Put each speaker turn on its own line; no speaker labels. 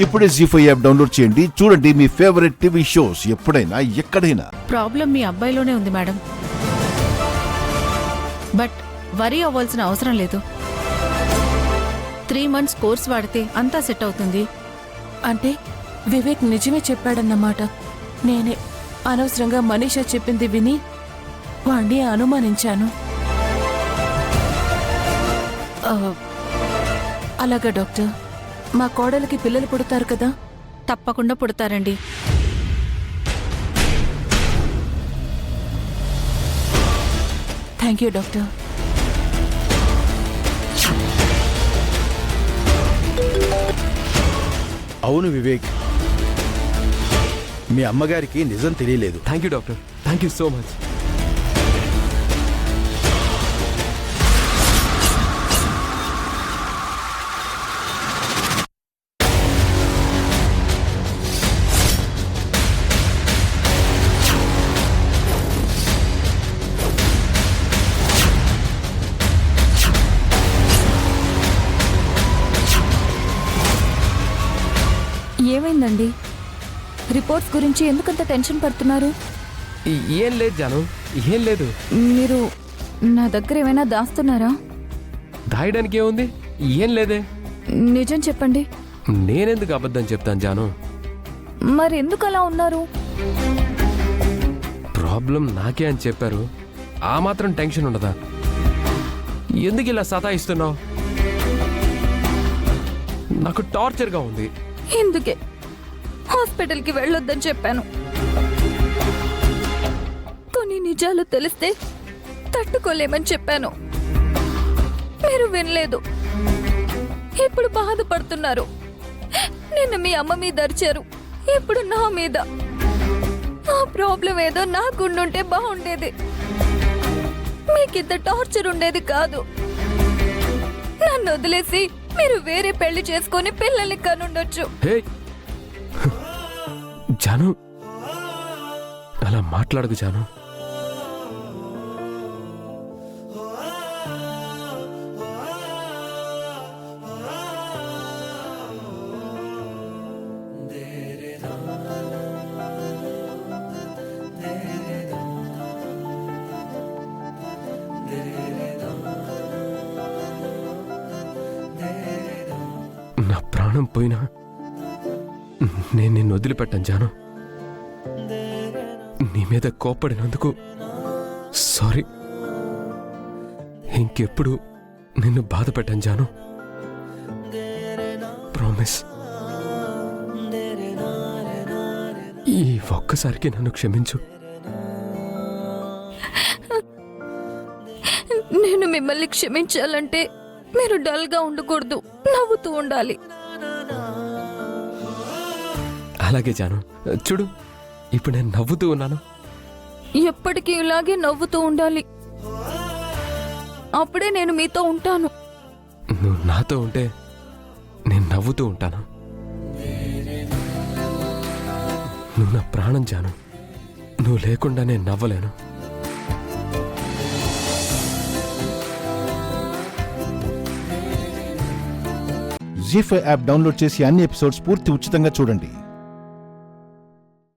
ఇప్పుడే జీ5 app download చేయండి. చూడండి మీ ఫేవరెట్ టీవీ షోస్ ఎప్పుడైనా ఎక్కడైనా.
ప్రాబ్లం మీ అబ్బాయిలోనే ఉంది మేడం. బట్ వరీ అవ్వాల్సిన అవసరం లేదు. 3 months కోర్స్ వాడితే అంతా సెట్ అవుతుంది.
అంటే వివేక్ నిజమే చెప్పాడన్నమాట. నేనే అనవసరంగా మనీషా చెప్పింది విని వాణ్ణి అనుమానించాను. అలాగా డాక్టర్, మా కోడలికి పిల్లలు పుడతారు కదా?
తప్పకుండా పుడతారండి.
Thank you doctor.
అవును వివేక్, మీ అమ్మగారికి నిజం తెలియలేదు.
Thank you doctor, thank you so much.
ఏమైందండి? రిపోర్ట్స్ గురించి ఎందుకంత టెన్షన్ పడుతున్నారు?
ఏం లేదు జాను, ఏం లేదు.
మీరు నా దగ్గర ఏమైనా దాస్తున్నారా?
దాయడానికి ఏముంది? ఏం లేదే.
నిజం చెప్పండి.
నేనెందుకు అబద్ధం చెప్తాను జాను?
మరి ఎందుకు అలా ఉన్నారు?
ప్రాబ్లం నాకే అని చెప్పారు, ఆ మాత్రం టెన్షన్ ఉండదా? ఎందుకు ఇలా సతాయిస్తున్నావు? నాకు టార్చర్గా ఉంది.
ఎందుకే హాస్పిటల్కి వెళ్ళొద్దని చెప్పాను. కొన్ని నిజాలు తెలిస్తే తట్టుకోలేమని చెప్పాను. మీరు వినలేదు. ఇప్పుడు బాధపడుతున్నారు. నిన్న మీ అమ్మ మీద అరిచారు, ఇప్పుడు నా మీద. ఆ ప్రాబ్లం ఏదో నాకుండుంటే బాగుండేది. మీకింత టార్చర్ ఉండేది కాదు. నన్ను వదిలేసి మీరు వేరే పెళ్లి చేసుకొని పిల్లల్ని కనుండొచ్చు.
హే జాను, అలా మాట్లాడకు జాను. నా ప్రాణం పోయినా నేను నిన్ను వదిలిపెట్టాను జాను. నీ మీద కోప్పడినందుకు సారీ. ఇంకెప్పుడు నిన్ను బాధ పెట్టాను జాను. ప్రామిస్. ఈ ఒక్కసారికి నన్ను క్షమించు.
నేను మిమ్మల్ని క్షమించాలంటే మీరు డల్ గా ఉండకూడదు, నవ్వుతూ ఉండాలి.
అలాగే జాను. చూడు, ఇప్పుడు నేను నవ్వుతూ ఉన్నాను.
ఎప్పటికీ ఇలాగే నవ్వుతూ ఉండాలి. అప్పుడే నేను మీతో ఉంటాను.
నువ్వు నాతో ఉంటే నేను నవ్వుతూ ఉంటాను. నువ్వు నా ప్రాణం జాను. నువ్వు లేకుండా నేను నవ్వలేను.
జీ5 యాప్ డౌన్లోడ్ చేసి అన్ని ఎపిసోడ్స్ పూర్తి ఉచితంగా చూడండి.